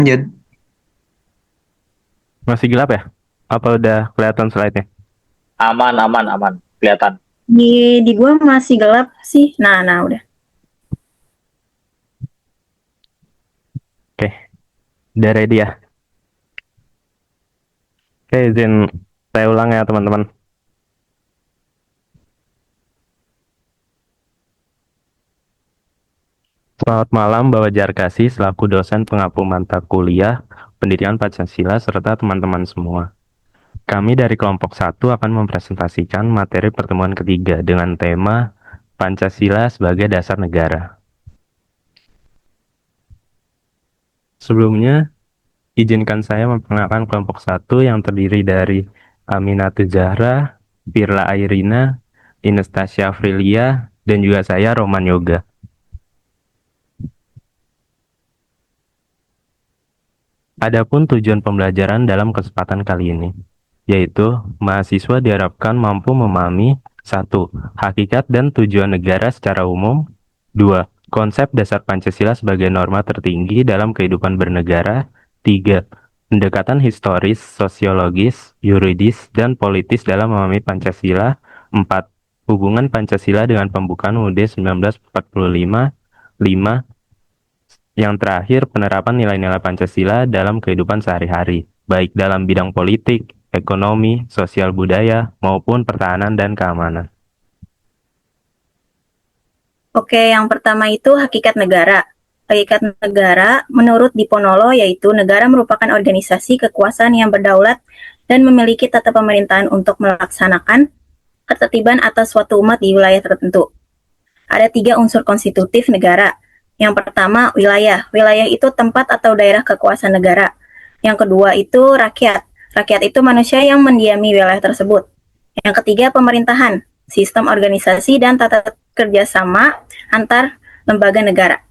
Lanjut. Masih gelap ya? Apa udah kelihatan slide-nya? Aman, aman, aman. Kelihatan. Di gua masih gelap sih. Nah udah. Oke, udah ready ya? Oke, izin saya ulang ya teman-teman. Selamat malam Bapak Jarkasi selaku dosen pengampu mata kuliah Pendidikan Pancasila serta teman-teman semua. Kami dari kelompok 1 akan mempresentasikan materi pertemuan ketiga dengan tema Pancasila sebagai dasar negara. Sebelumnya, izinkan saya memperkenalkan kelompok 1 yang terdiri dari Aminatul Zahra, Firla Airina, Inestasya Afrilia, dan juga saya Roman Yoga. Adapun tujuan pembelajaran dalam kesempatan kali ini, yaitu mahasiswa diharapkan mampu memahami 1. Hakikat dan tujuan negara secara umum. 2. Konsep dasar Pancasila sebagai norma tertinggi dalam kehidupan bernegara. 3. Pendekatan historis, sosiologis, yuridis, dan politis dalam memahami Pancasila. 4. Hubungan Pancasila dengan pembukaan UUD 1945. 5. Yang terakhir, penerapan nilai-nilai Pancasila dalam kehidupan sehari-hari, baik dalam bidang politik, ekonomi, sosial budaya, maupun pertahanan dan keamanan. Oke, yang pertama itu hakikat negara. Hakikat negara menurut Diponolo yaitu negara merupakan organisasi kekuasaan yang berdaulat dan memiliki tata pemerintahan untuk melaksanakan ketertiban atas suatu umat di wilayah tertentu. Ada 3 unsur konstitutif negara. Yang pertama, wilayah. Wilayah itu tempat atau daerah kekuasaan negara. Yang kedua itu rakyat. Rakyat itu manusia yang mendiami wilayah tersebut. Yang ketiga, pemerintahan. Sistem organisasi dan tata kerjasama antar lembaga negara.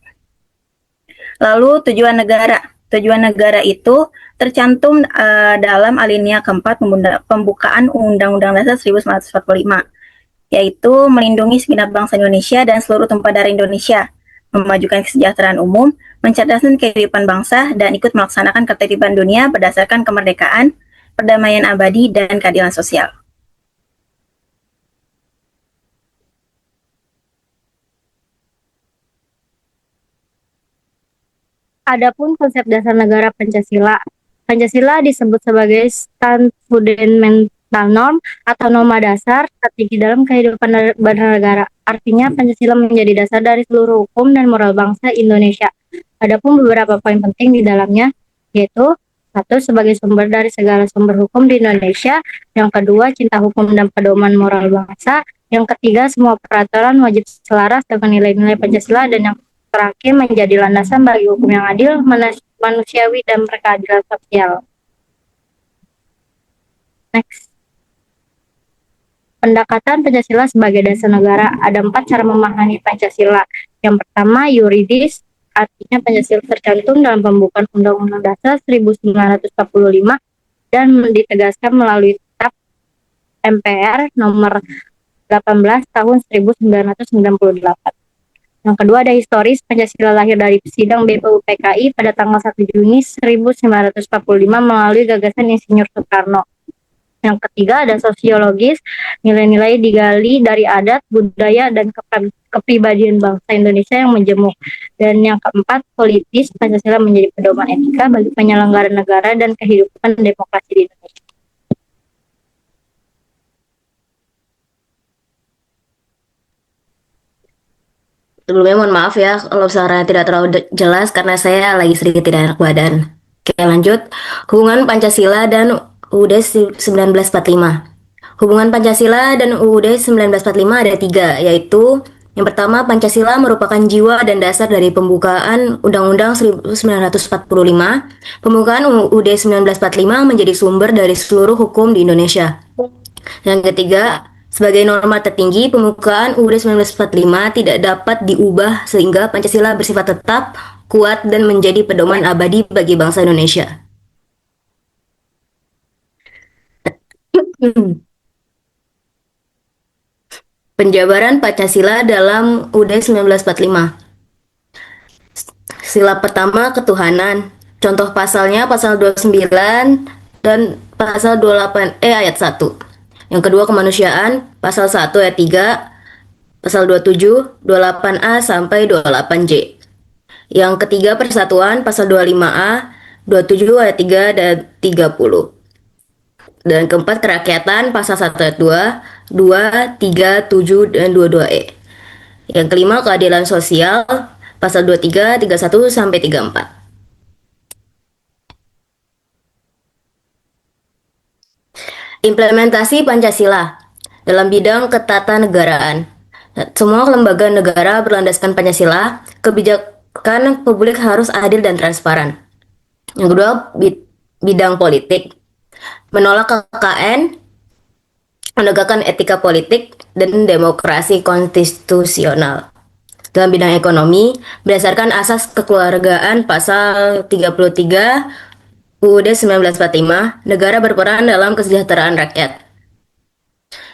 Lalu tujuan negara. Tujuan negara itu tercantum dalam alinea keempat pembukaan Undang-Undang Dasar 1945, yaitu melindungi segenap bangsa Indonesia dan seluruh tumpah darah Indonesia, memajukan kesejahteraan umum, mencerdaskan kehidupan bangsa, dan ikut melaksanakan ketertiban dunia berdasarkan kemerdekaan, perdamaian abadi, dan keadilan sosial. Adapun konsep dasar negara Pancasila. Pancasila disebut sebagai fundamental norm atau norma dasar tertinggi dalam kehidupan bernegara. Artinya Pancasila menjadi dasar dari seluruh hukum dan moral bangsa Indonesia. Adapun beberapa poin penting di dalamnya, yaitu 1. Sebagai sumber dari segala sumber hukum di Indonesia. Yang kedua, cinta hukum dan pedoman moral bangsa. Yang ketiga, semua peraturan wajib selaras dengan nilai-nilai Pancasila. Dan yang terakhir, menjadi landasan bagi hukum yang adil, manusiawi, dan berkeadilan sosial. Next. Pendekatan Pancasila sebagai dasar negara. Ada 4 cara memahami Pancasila. Yang pertama, yuridis. Artinya Pancasila tercantum dalam pembukaan Undang-Undang Dasar 1945 dan ditegaskan melalui Kitab MPR nomor 18 tahun 1998. Yang kedua ada historis. Pancasila lahir dari sidang BPUPKI pada tanggal 1 Juni 1945 melalui gagasan Insinyur Soekarno. Yang ketiga ada sosiologis. Nilai-nilai digali dari adat, budaya, dan kepribadian bangsa Indonesia yang menjemuk. Dan yang keempat politis. Pancasila menjadi pedoman etika bagi penyelenggaraan negara dan kehidupan demokrasi di Indonesia. Sebelumnya mohon maaf ya kalau suaranya tidak terlalu jelas karena saya lagi sedikit tidak enak badan. Oke, lanjut. Hubungan Pancasila dan UUD 1945. Hubungan Pancasila dan UUD 1945 ada 3, yaitu yang pertama, Pancasila merupakan jiwa dan dasar dari pembukaan Undang-Undang 1945. Pembukaan UUD 1945 menjadi sumber dari seluruh hukum di Indonesia. Yang ketiga, sebagai norma tertinggi, pembukaan UUD 1945 tidak dapat diubah sehingga Pancasila bersifat tetap, kuat, dan menjadi pedoman abadi bagi bangsa Indonesia. Penjabaran Pancasila dalam UUD 1945. Sila pertama, ketuhanan. Contoh pasalnya pasal 29 dan pasal 28 ayat 1. Yang kedua kemanusiaan pasal 1 ayat 3, pasal 27, 28A sampai 28J. Yang ketiga persatuan pasal 25A, 27 ayat 3 dan 30. Dan keempat kerakyatan pasal 1 ayat 2, 2, 3, 7 dan 22E. Yang kelima keadilan sosial pasal 23, 31 sampai 34. Implementasi Pancasila dalam bidang ketatanegaraan. Semua lembaga negara berlandaskan Pancasila, kebijakan publik harus adil dan transparan. Yang kedua, bidang politik. Menolak KKN, menegakkan etika politik, dan demokrasi konstitusional. Dalam bidang ekonomi, berdasarkan asas kekeluargaan pasal 33 UUD 1945, negara berperan dalam kesejahteraan rakyat.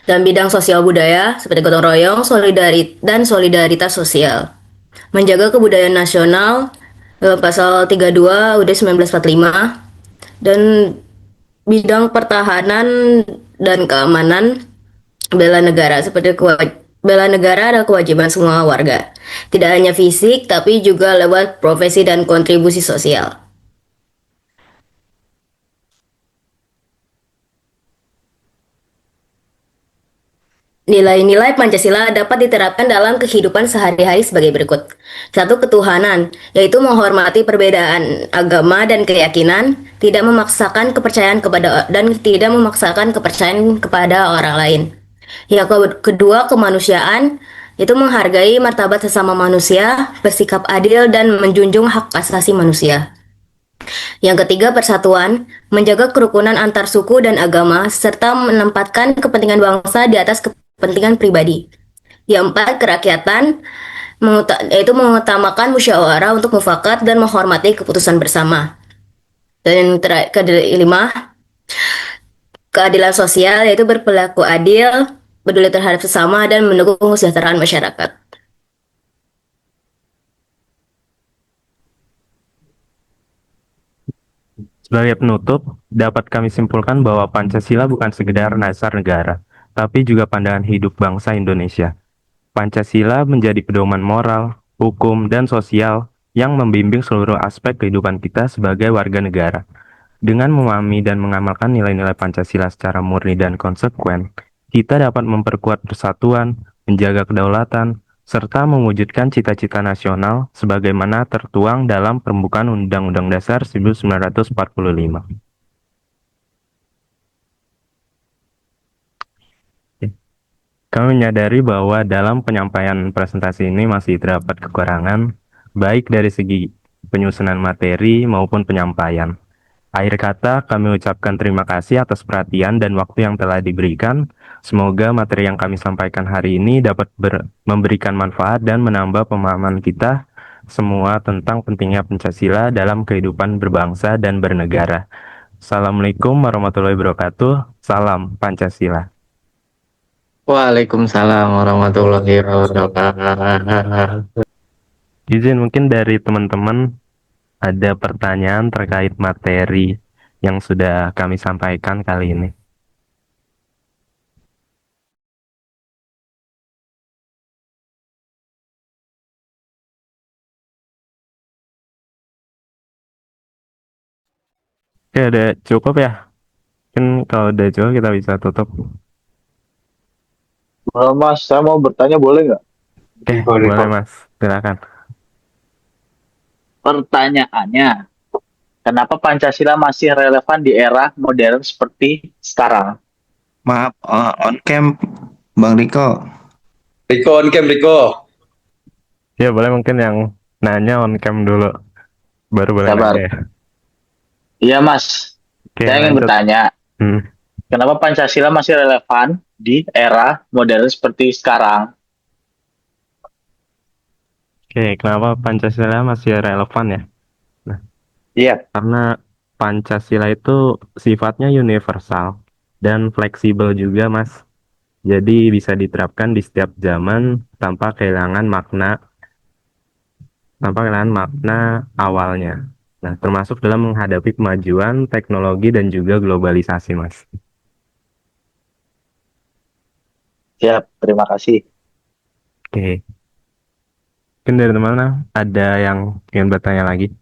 Dalam bidang sosial budaya, seperti gotong royong, dan solidaritas sosial. Menjaga kebudayaan nasional, pasal 32 UUD 1945, dan bidang pertahanan dan keamanan, bela negara, seperti bela negara adalah kewajiban semua warga. Tidak hanya fisik, tapi juga lewat profesi dan kontribusi sosial. Nilai-nilai Pancasila dapat diterapkan dalam kehidupan sehari-hari sebagai berikut. Satu, ketuhanan, yaitu menghormati perbedaan agama dan keyakinan, tidak memaksakan kepercayaan kepada orang lain. Yang kedua, kemanusiaan, yaitu menghargai martabat sesama manusia, bersikap adil dan menjunjung hak asasi manusia. Yang ketiga, persatuan, menjaga kerukunan antar suku dan agama, serta menempatkan kepentingan bangsa di atas kepentingan pribadi. Yang empat, kerakyatan, yaitu mengutamakan musyawarah untuk mufakat dan menghormati keputusan bersama. Dan kelima, keadilan sosial, yaitu berperilaku adil, peduli terhadap sesama, dan mendukung kesejahteraan masyarakat. Sebagai penutup, dapat kami simpulkan bahwa Pancasila bukan sekedar dasar negara, tapi juga pandangan hidup bangsa Indonesia. Pancasila menjadi pedoman moral, hukum, dan sosial yang membimbing seluruh aspek kehidupan kita sebagai warga negara. Dengan memahami dan mengamalkan nilai-nilai Pancasila secara murni dan konsekuen, kita dapat memperkuat persatuan, menjaga kedaulatan, serta mewujudkan cita-cita nasional sebagaimana tertuang dalam pembukaan Undang-Undang Dasar 1945. Kami menyadari bahwa dalam penyampaian presentasi ini masih terdapat kekurangan, baik dari segi penyusunan materi maupun penyampaian. Akhir kata, kami ucapkan terima kasih atas perhatian dan waktu yang telah diberikan. Semoga materi yang kami sampaikan hari ini dapat memberikan manfaat dan menambah pemahaman kita semua tentang pentingnya Pancasila dalam kehidupan berbangsa dan bernegara. Assalamualaikum warahmatullahi wabarakatuh. Salam Pancasila. Waalaikumsalam warahmatullahi wabarakatuh. Izin mungkin dari teman-teman ada pertanyaan terkait materi yang sudah kami sampaikan kali ini. Oke, udah cukup ya? Mungkin kalau udah cukup kita bisa tutup. Mas, saya mau bertanya boleh nggak? Oke, boleh Mas. Silakan. Pertanyaannya, kenapa Pancasila masih relevan di era modern seperti sekarang? Maaf, on cam Bang Riko. Riko, on cam Riko. Ya, boleh mungkin yang nanya on cam dulu. Baru boleh Sabar. nanya. Iya, Mas. Oke, Saya ingin lanjut. bertanya, kenapa Pancasila masih relevan di era modern seperti sekarang? Oke, kenapa Pancasila masih relevan ya? Iya, Karena Pancasila itu sifatnya universal dan fleksibel juga, Mas. Jadi bisa diterapkan di setiap zaman tanpa kehilangan makna awalnya. Nah, termasuk dalam menghadapi kemajuan teknologi dan juga globalisasi, Mas. Siap, terima kasih. Oke. Mungkin dari mana ada yang ingin bertanya lagi?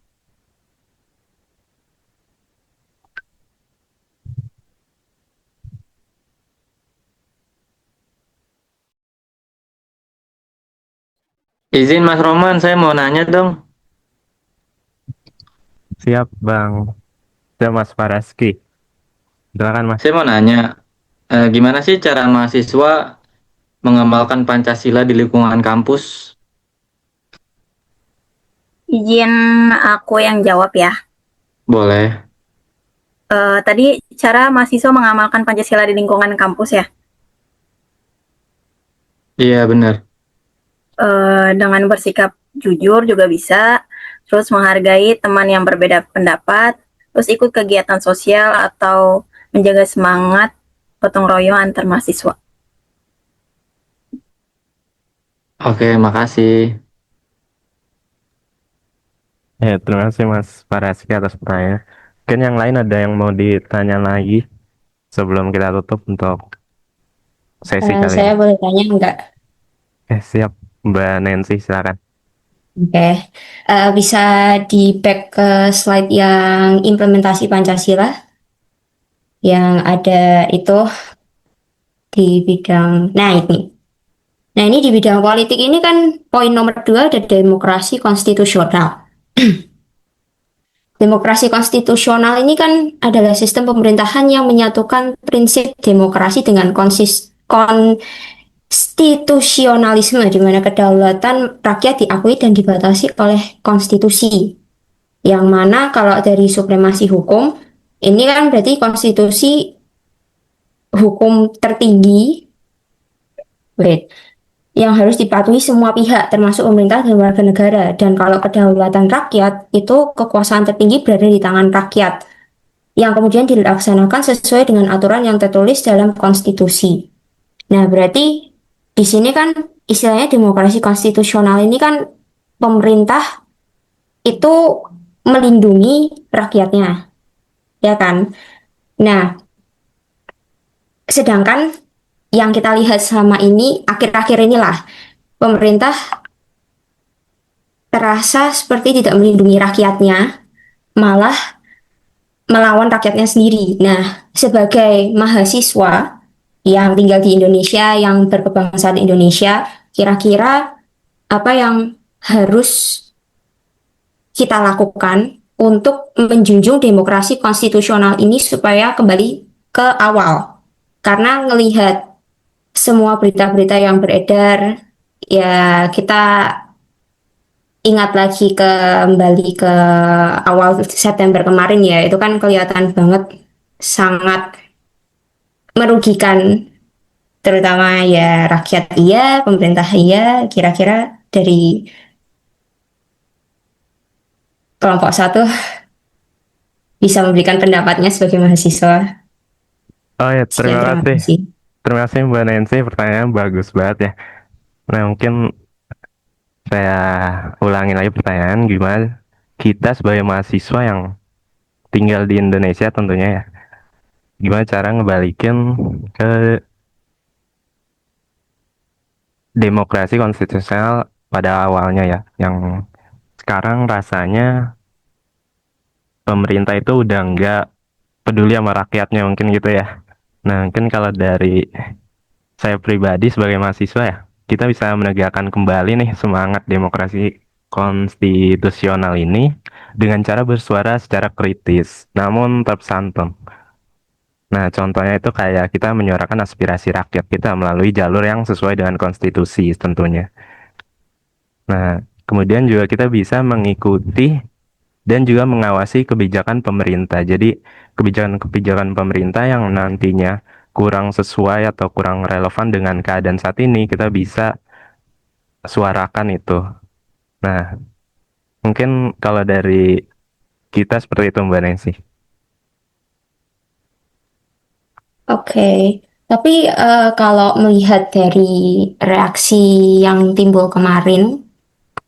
Izin Mas Roman, saya mau nanya dong. Siap, Bang. Ya, Mas Paraski. Silakan, Mas. Saya mau nanya, gimana sih cara mahasiswa mengamalkan Pancasila di lingkungan kampus? Izin aku yang jawab ya. Boleh. Tadi cara mahasiswa mengamalkan Pancasila di lingkungan kampus ya. Iya, benar. Dengan bersikap jujur juga bisa, terus menghargai teman yang berbeda pendapat, terus ikut kegiatan sosial atau menjaga semangat gotong royong antar mahasiswa. Oke, makasih. Ya, terima kasih Mas Paraski atas pertanyaan. Mungkin yang lain ada yang mau ditanya lagi sebelum kita tutup untuk sesi kali Saya ini. boleh tanya enggak? Siap, Mbak Nancy, silakan. Oke, bisa di back ke slide yang implementasi Pancasila yang ada itu di bidang, nah ini. Nah ini di bidang politik ini kan poin nomor 2 ada demokrasi konstitusional. Demokrasi konstitusional ini kan adalah sistem pemerintahan yang menyatukan prinsip demokrasi dengan konstitusionalisme di mana kedaulatan rakyat diakui dan dibatasi oleh konstitusi. Yang mana kalau dari supremasi hukum, ini kan berarti konstitusi hukum tertinggi, yang harus dipatuhi semua pihak, termasuk pemerintah dan warga negara. Dan kalau kedaulatan rakyat, itu kekuasaan tertinggi berada di tangan rakyat, yang kemudian dilaksanakan sesuai dengan aturan yang tertulis dalam konstitusi. Nah, berarti di sini kan istilahnya demokrasi konstitusional ini kan pemerintah itu melindungi rakyatnya, ya kan? Nah, sedangkan yang kita lihat selama ini, akhir-akhir inilah, pemerintah terasa seperti tidak melindungi rakyatnya, malah melawan rakyatnya sendiri. Nah, sebagai mahasiswa yang tinggal di Indonesia, yang berkebangsaan Indonesia, kira-kira apa yang harus kita lakukan untuk menjunjung demokrasi konstitusional ini supaya kembali ke awal? Karena ngelihat semua berita-berita yang beredar, ya kita ingat lagi kembali ke awal September kemarin ya, itu kan kelihatan banget sangat merugikan, terutama ya rakyat iya, pemerintah iya. Kira-kira dari kelompok satu bisa memberikan pendapatnya sebagai mahasiswa. Oh ya, Sekian, terima kasih. kasih. Terima kasih Mbak Nancy, pertanyaan bagus banget ya. Nah, mungkin saya ulangi lagi pertanyaan, gimana kita sebagai mahasiswa yang tinggal di Indonesia tentunya ya, gimana cara ngebalikin ke demokrasi konstitusional pada awalnya ya, yang sekarang rasanya pemerintah itu udah nggak peduli sama rakyatnya mungkin gitu ya. Nah, mungkin kalau dari saya pribadi sebagai mahasiswa ya, kita bisa menegakkan kembali nih semangat demokrasi konstitusional ini dengan cara bersuara secara kritis, namun tetap santun. Nah, contohnya itu kayak kita menyuarakan aspirasi rakyat kita melalui jalur yang sesuai dengan konstitusi tentunya. Nah, kemudian juga kita bisa mengikuti dan juga mengawasi kebijakan pemerintah. Jadi, kebijakan-kebijakan pemerintah yang nantinya kurang sesuai atau kurang relevan dengan keadaan saat ini, kita bisa suarakan itu. Nah, mungkin kalau dari kita seperti itu Mbak Nancy. Oke, tapi kalau melihat dari reaksi yang timbul kemarin,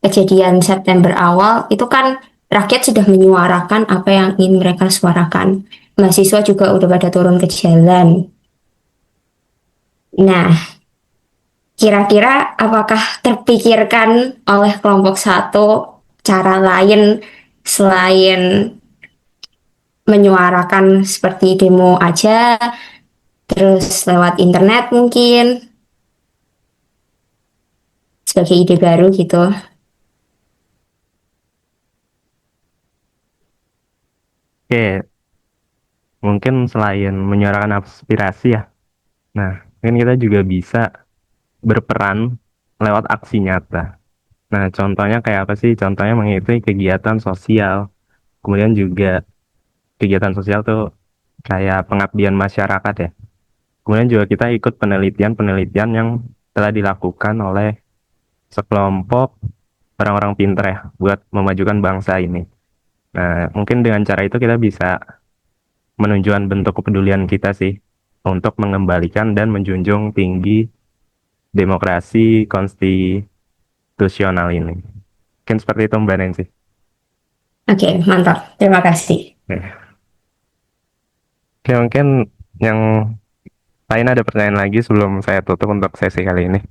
kejadian September awal, itu kan rakyat sudah menyuarakan apa yang ingin mereka suarakan. Mahasiswa juga udah pada turun ke jalan. Nah, kira-kira apakah terpikirkan oleh kelompok satu cara lain selain menyuarakan seperti demo aja, terus lewat internet mungkin, sebagai ide baru gitu. Oke, mungkin selain menyuarakan aspirasi ya, nah mungkin kita juga bisa berperan lewat aksi nyata. Nah, contohnya kayak apa sih? Contohnya mengikuti kegiatan sosial. Kemudian juga kegiatan sosial tuh kayak pengabdian masyarakat ya. Kemudian juga kita ikut penelitian-penelitian yang telah dilakukan oleh sekelompok orang-orang pintar ya buat memajukan bangsa ini. Nah, mungkin dengan cara itu kita bisa menunjukkan bentuk kepedulian kita sih untuk mengembalikan dan menjunjung tinggi demokrasi konstitusional ini. Mungkin seperti itu Mbak Nancy. Oke, mantap. Terima kasih. Oke, mungkin yang lain ada pertanyaan lagi sebelum saya tutup untuk sesi kali ini.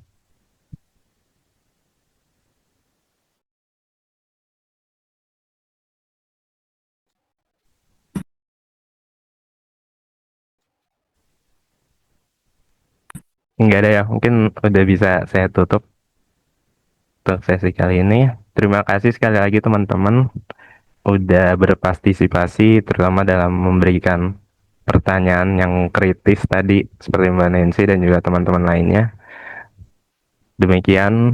Enggak ada ya, mungkin udah bisa saya tutup untuk sesi kali ini. Terima kasih sekali lagi teman-teman udah berpartisipasi terutama dalam memberikan pertanyaan yang kritis tadi seperti Mbak Nancy dan juga teman-teman lainnya. Demikian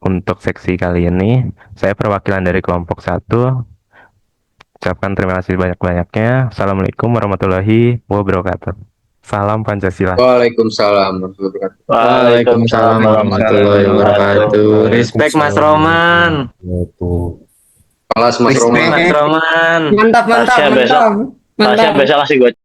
untuk seksi kali ini. Saya perwakilan dari kelompok 1. Ucapkan terima kasih banyak-banyaknya. Assalamualaikum warahmatullahi wabarakatuh. Salam Pancasila. Waalaikumsalam warahmatullahi wabarakatuh. Waalaikumsalam warahmatullahi wabarakatuh. Respect Mas Roman. Kelas Mas Respect. Roman. Mas Roman. Mantap, Tasya besok kasih gue